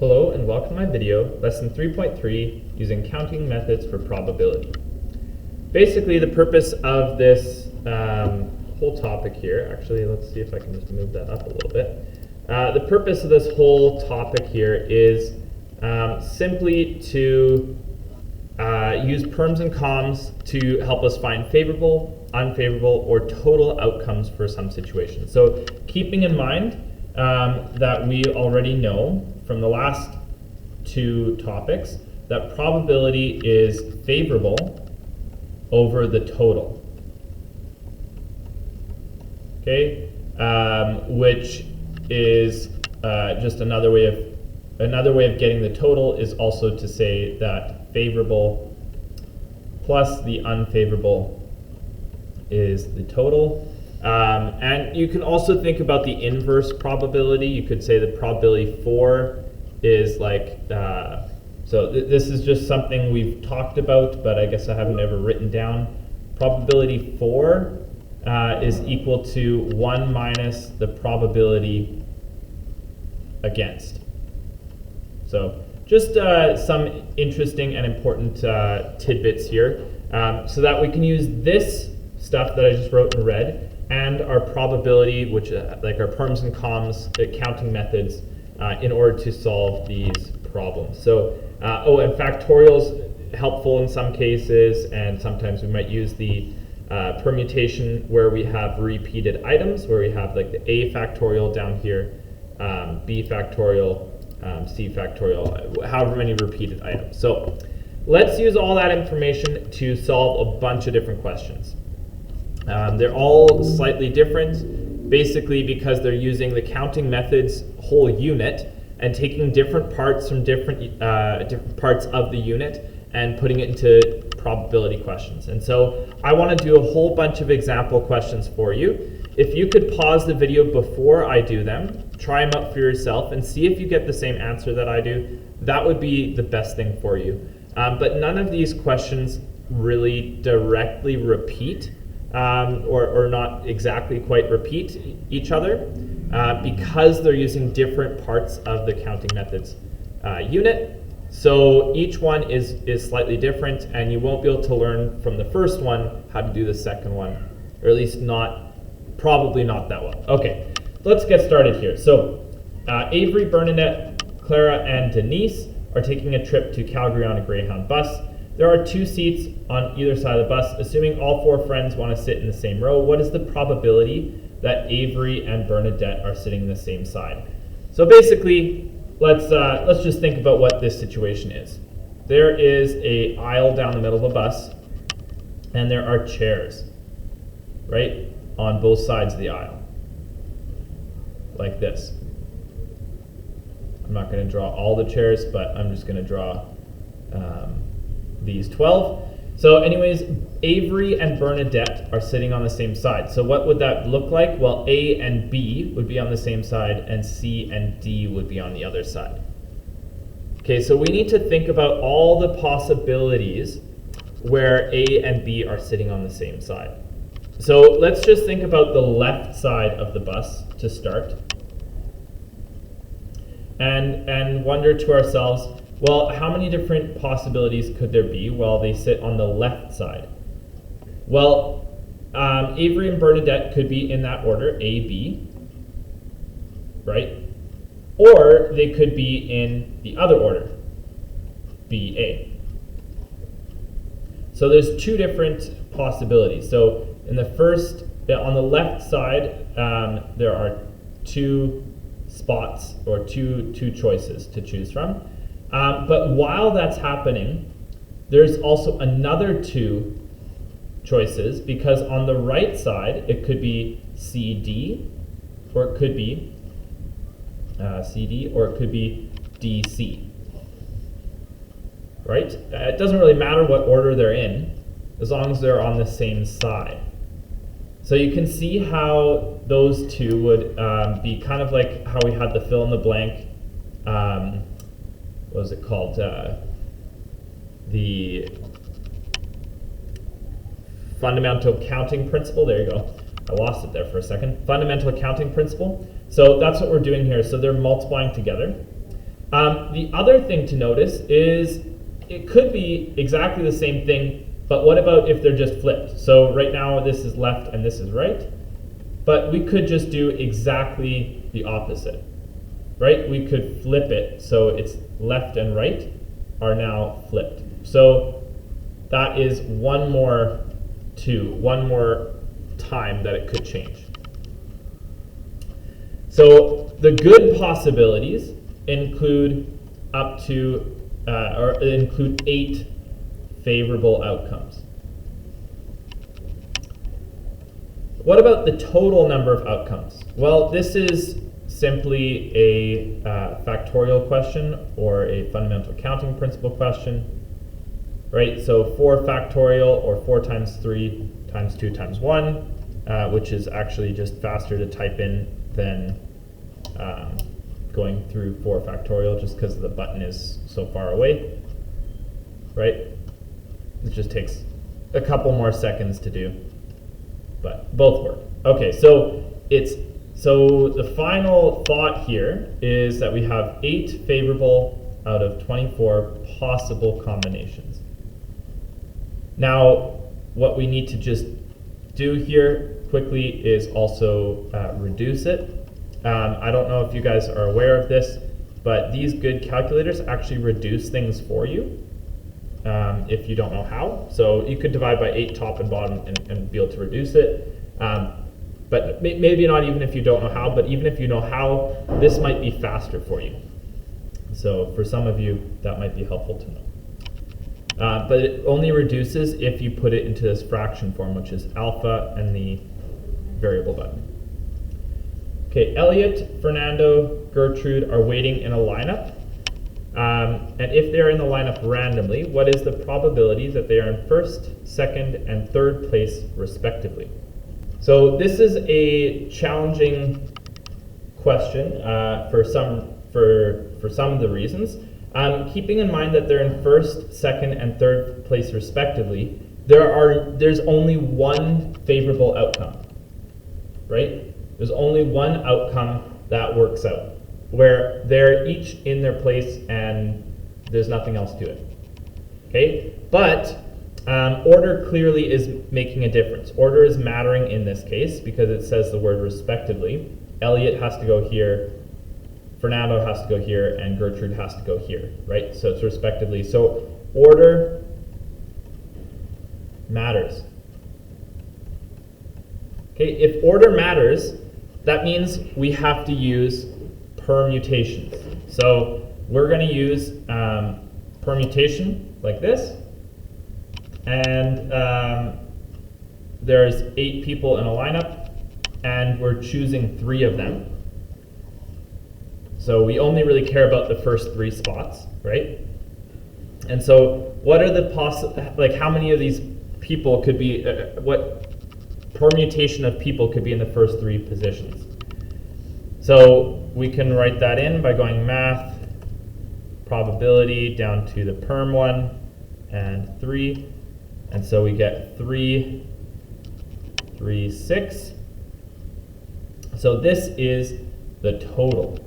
Hello and welcome to my video, lesson 3.3, using counting methods for probability. Basically, the purpose of this whole topic here, actually let's see if I can just move that up a little bit. The purpose of this whole topic here is simply to use perms and coms to help us find favorable, unfavorable, or total outcomes for some situations. So keeping in mind that we already know from the last two topics that probability is favorable over the total. Okay, which is just another way of getting the total is also to say that favorable plus the unfavorable is the total. And you can also think about the inverse probability. You could say the probability 4 is like, this is just something we've talked about, but I guess I haven't ever written down. Probability 4 is equal to 1 minus the probability against. So just some interesting and important tidbits here, so that we can use this stuff that I just wrote in red and our probability, which like our perms and coms counting methods, in order to solve these problems. So, and factorial's helpful in some cases, and sometimes we might use the permutation where we have repeated items, where we have like the a factorial down here, b factorial, c factorial, however many repeated items. So let's use all that information to solve a bunch of different questions. They're all slightly different, basically because they're using the counting methods whole unit and taking different parts from different parts of the unit and putting it into probability questions. And so I want to do a whole bunch of example questions for you. If you could pause the video before I do them, try them out for yourself and see if you get the same answer that I do, that would be the best thing for you. But none of these questions really directly repeat or not exactly quite repeat each other because they're using different parts of the counting methods unit. So each one is slightly different, and you won't be able to learn from the first one how to do the second one, or at least probably not that well. Okay, let's get started here. So Avery, Bernadette, Clara, and Denise are taking a trip to Calgary on a Greyhound bus. There are 2 seats on either side of the bus. Assuming all 4 friends want to sit in the same row, what is the probability that Avery and Bernadette are sitting in the same side? So basically, let's just think about what this situation is. There is an aisle down the middle of a bus, and there are chairs, right, on both sides of the aisle, like this. I'm not going to draw all the chairs, but I'm just going to draw these 12. So anyways, Avery and Bernadette are sitting on the same side. So what would that look like? Well, A and B would be on the same side, and C and D would be on the other side. Okay, so we need to think about all the possibilities where A and B are sitting on the same side. So let's just think about the left side of the bus to start, and wonder to ourselves, well, how many different possibilities could there be? Well, they sit on the left side. Well, Avery and Bernadette could be in that order, A, B, right? Or they could be in the other order, B, A. So there's 2 different possibilities. So in the first, on the left side, there are 2 spots or two choices to choose from. But while that's happening, there's also another 2 choices, because on the right side, it could be CD, or it could be CD, or it could be DC, right? It doesn't really matter what order they're in, as long as they're on the same side. So you can see how those 2 would be kind of like how we had the fill in the blank, what was it called? The fundamental counting principle. There you go. I lost it there for a second. Fundamental counting principle. So that's what we're doing here. So they're multiplying together. The other thing to notice is it could be exactly the same thing, but what about if they're just flipped? So right now this is left and this is right, but we could just do exactly the opposite, right? We could flip it so it's left and right are now flipped. So that is one more time that it could change. So the good possibilities include up to include 8 favorable outcomes. What about the total number of outcomes? Well, this is simply a factorial question or a fundamental counting principle question, right? So 4 factorial, or 4 times 3 times 2 times 1, which is actually just faster to type in than going through 4 factorial, just because the button is so far away, right? It just takes a couple more seconds to do, but both work. Okay, so the final thought here is that we have 8 favorable out of 24 possible combinations. Now, what we need to just do here quickly is also reduce it. I don't know if you guys are aware of this, but these good calculators actually reduce things for you if you don't know how. So you could divide by 8 top and bottom and be able to reduce it. But maybe not even if you don't know how, but even if you know how, this might be faster for you. So for some of you, that might be helpful to know. But it only reduces if you put it into this fraction form, which is alpha and the variable button. Okay, Elliot, Fernando, Gertrude are waiting in a lineup. And if they're in the lineup randomly, what is the probability that they are in first, second, and third place respectively? So this is a challenging question for some of the reasons. Keeping in mind that they're in first, second, and third place respectively, there's only one favorable outcome, right? There's only one outcome that works out, where they're each in their place and there's nothing else to it. Okay, but order clearly is making a difference. Order is mattering in this case because it says the word respectively. Elliot has to go here, Fernando has to go here, and Gertrude has to go here, right? So it's respectively. So order matters. Okay, if order matters, that means we have to use permutations. So we're going to use permutation like this, and there's 8 people in a lineup, and we're choosing 3 of them. So we only really care about the first 3 spots, right? And so what are the how many of these people could be, what permutation of people could be in the first 3 positions? So we can write that in by going math, probability down to the perm one, and 3. And so we get 3, 3, 6. So this is the total.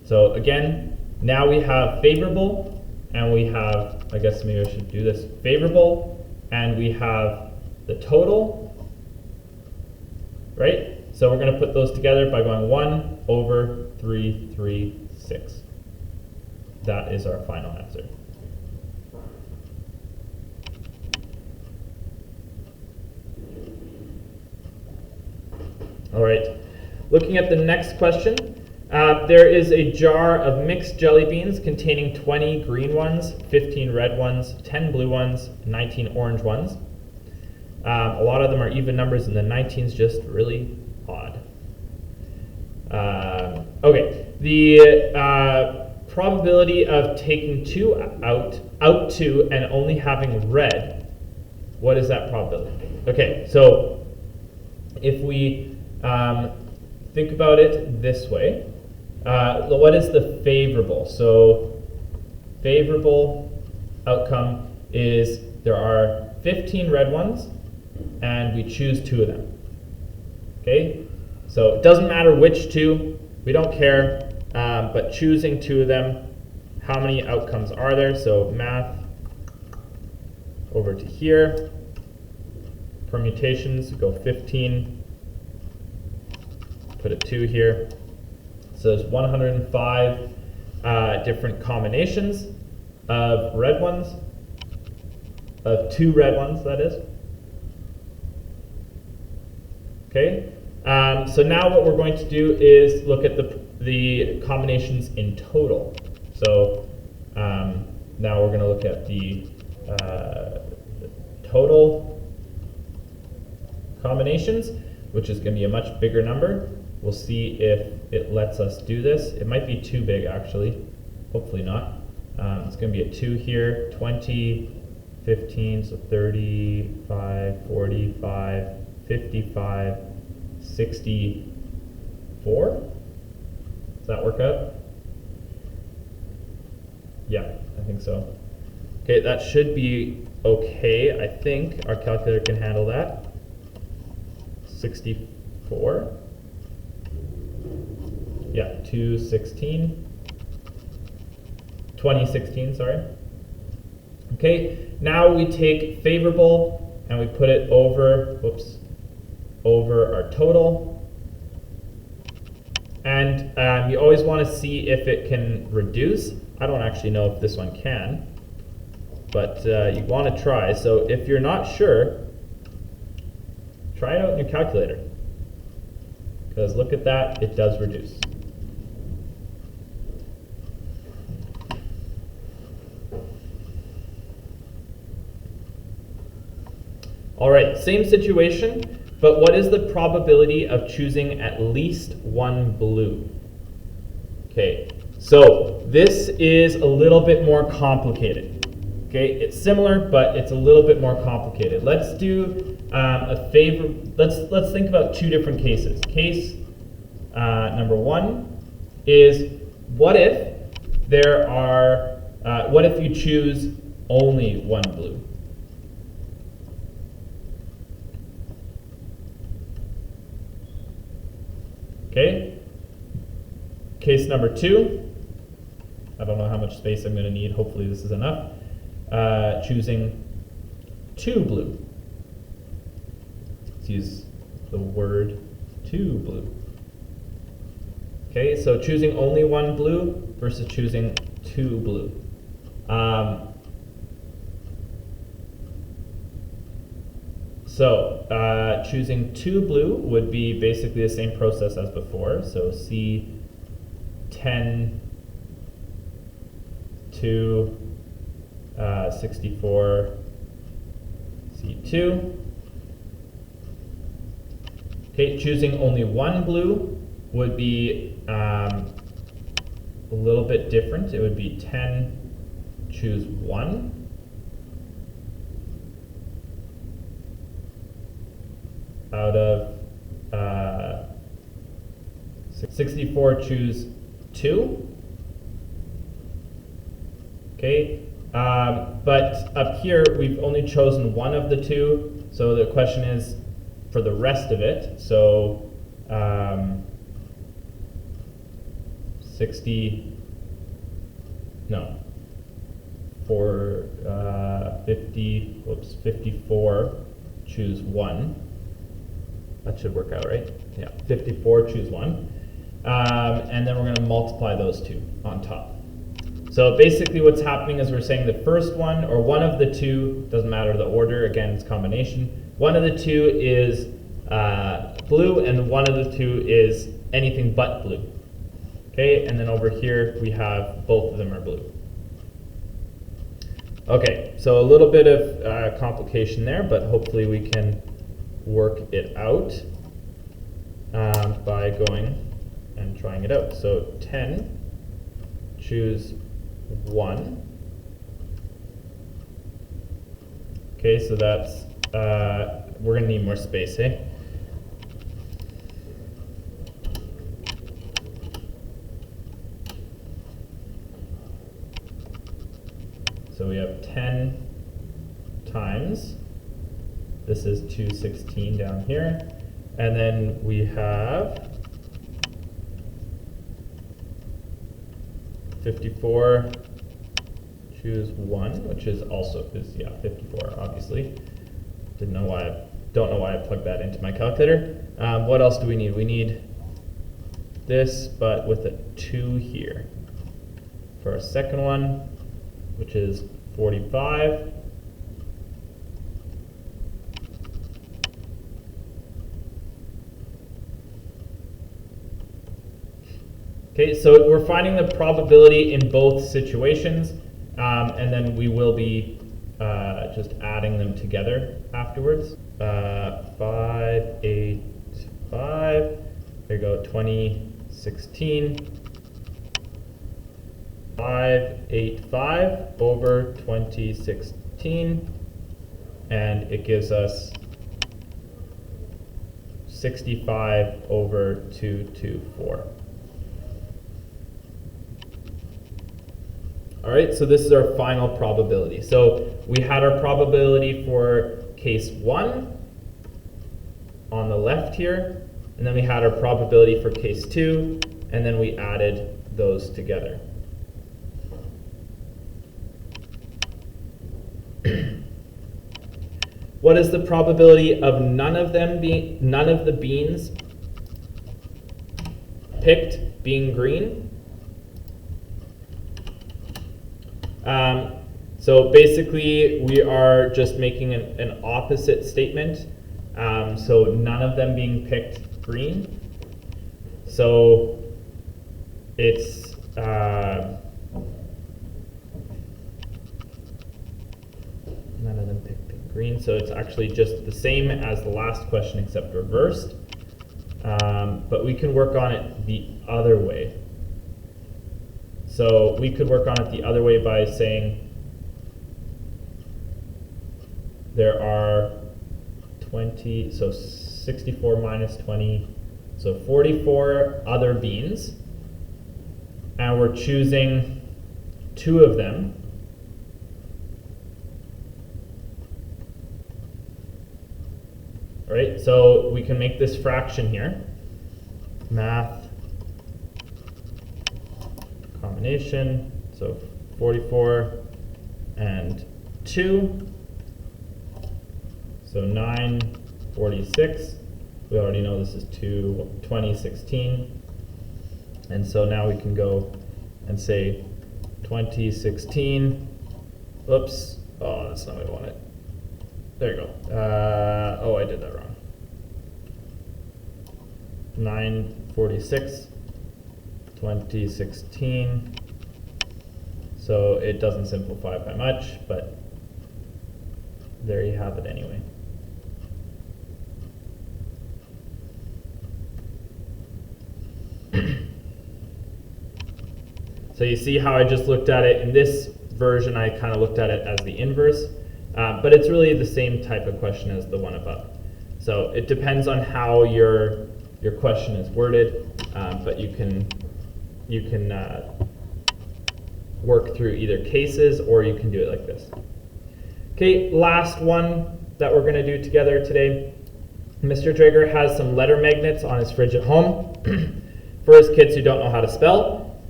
So again, now we have favorable, and we have, I guess maybe I should do this, favorable, and we have the total, right? So we're going to put those together by going 1 over 3, 3, 6. That is our final answer. All right, looking at the next question. There is a jar of mixed jelly beans containing 20 green ones, 15 red ones, 10 blue ones, 19 orange ones. A lot of them are even numbers, and the 19's just really odd. Okay, the probability of taking 2 out 2 and only having red, what is that probability? Okay, so if we think about it this way, what is the favorable? So favorable outcome is there are 15 red ones, and we choose 2 of them. Okay, so it doesn't matter which 2, we don't care. but choosing two of them, how many outcomes are there? So math over to here, permutations, go 15, put a 2 here. So there's 105 different combinations of red ones, of 2 red ones, that is. Okay, so now what we're going to do is look at the combinations in total. So now we're going to look at the total combinations, which is going to be a much bigger number. We'll see if it lets us do this. It might be too big, actually. Hopefully not. It's going to be a 2 here, 20, 15, so 35, 45, 55, 64. Does that work out? Yeah, I think so. Okay, that should be okay. I think our calculator can handle that. 64. Yeah, 2016, sorry. Okay, now we take favorable and we put it over, over our total. And you always want to see if it can reduce. I don't actually know if this one can, but you want to try. So if you're not sure, try it out in your calculator. Because look at that, it does reduce. All right, same situation, but what is the probability of choosing at least one blue? Okay, so this is a little bit more complicated. Okay, it's similar, but it's a little bit more complicated. Let's do let's think about 2 different cases. Case number 1 is what if there are what if you choose only one blue? Okay. Case number 2. I don't know how much space I'm going to need. Hopefully this is enough. Choosing 2 blue. Let's use the word 2 blue. Okay, so choosing only one blue versus choosing 2 blue. Choosing 2 blue would be basically the same process as before. So C10 to 64 C2. Okay, choosing only one blue would be a little bit different. It would be 10 choose 1. Out of 64 choose 2. Okay, but up here we've only chosen one of the 2, so the question is for the rest of it. So 54 choose 1. That should work out, right? Yeah, 54 choose 1. And then we're going to multiply those 2 on top. So basically what's happening is we're saying the first one, or one of the 2, doesn't matter the order, again it's combination, one of the 2 is blue and one of the 2 is anything but blue. Okay, and then over here we have both of them are blue. Okay, so a little bit of complication there, but hopefully we can work it out by going and trying it out. So 10, choose 1. Okay, so that's, we're going to need more space, eh? So we have 10 times, this is 216 down here, and then we have 54, choose 1, which is also, yeah, 54, obviously. Don't know why I plugged that into my calculator. What else do we need? We need this, but with a 2 here. For our second one, which is 45. Okay, so we're finding the probability in both situations, and then we will be just adding them together afterwards. 5, 8, 5. There you go, 2016. 5, 8, 5 over 2016, and it gives us 65 over 224. All right, so this is our final probability. So we had our probability for case 1 on the left here, and then we had our probability for case 2, and then we added those together. What is the probability of none of the beans picked being green? So basically, we are just making an opposite statement. So none of them being picked green. So it's none of them picked green. So it's actually just the same as the last question except reversed. But we can work on it the other way. So we could work on it the other way by saying there are 20, so 64 minus 20, so 44 other beans, and we're choosing 2 of them. All right, so we can make this fraction here. Math combination, so 44 and 2, so 946. We already know this is 2016, and so now we can go and say 2016. Oops, oh, that's not what I wanted. There you go. Oh, I did that wrong. 946. 2016, so it doesn't simplify by much, but there you have it anyway. So you see how I just looked at it. In this version, I kind of looked at it as the inverse, but it's really the same type of question as the one above. So it depends on how your question is worded, but you can work through either cases, or you can do it like this. Okay, last one that we're going to do together today. Mr. Drager has some letter magnets on his fridge at home for his kids who don't know how to spell,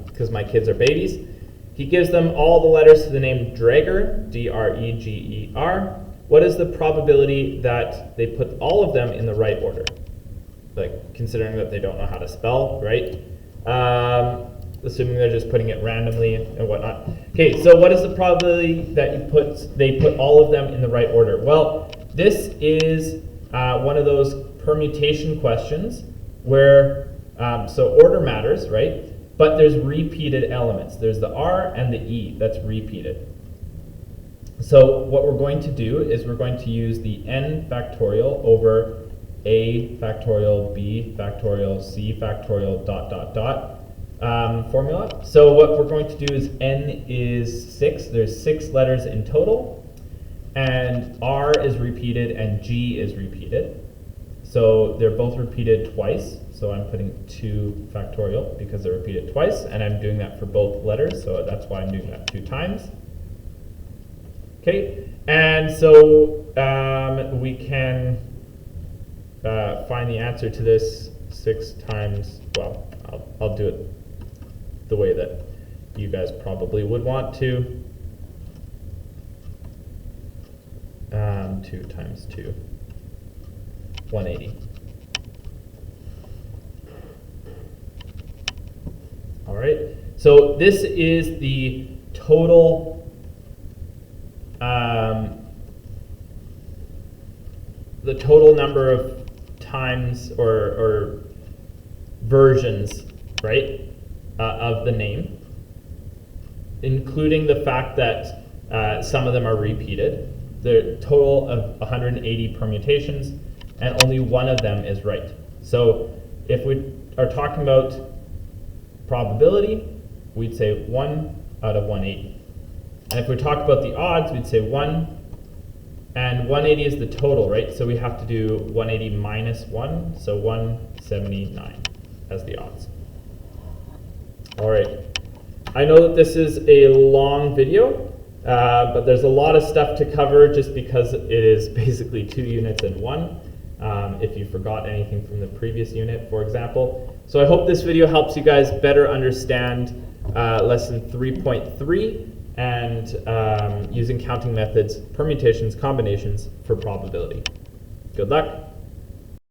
because my kids are babies. He gives them all the letters to the name Drager, D-R-E-G-E-R. What is the probability that they put all of them in the right order? Like, considering that they don't know how to spell, right? Assuming they're just putting it randomly and whatnot. Okay, so what is the probability that they put all of them in the right order? Well, this is one of those permutation questions where, so order matters, right? But there's repeated elements. There's the R and the E that's repeated. So what we're going to do is we're going to use the n factorial over a factorial, b factorial, c factorial, dot, dot, dot formula. So what we're going to do is n is 6. There's 6 letters in total. And R is repeated and G is repeated. So they're both repeated twice. So I'm putting 2 factorial because they're repeated twice. And I'm doing that for both letters. So that's why I'm doing that 2 times. Okay, and so we can find the answer to this 6 times, well, I'll do it the way that you guys probably would want to. 2 times 2, 180. All right, so this is the total, number of times or versions, right, of the name, including the fact that some of them are repeated. The total of 180 permutations, and only one of them is right. So if we are talking about probability, we'd say 1 out of 180. And if we talk about the odds, we'd say 1, and 180 is the total, right? So we have to do 180 minus 1, so 179 as the odds. All right. I know that this is a long video, but there's a lot of stuff to cover just because it is basically 2 units in one, if you forgot anything from the previous unit, for example. So I hope this video helps you guys better understand lesson 3.3 and using counting methods, permutations, combinations for probability. Good luck.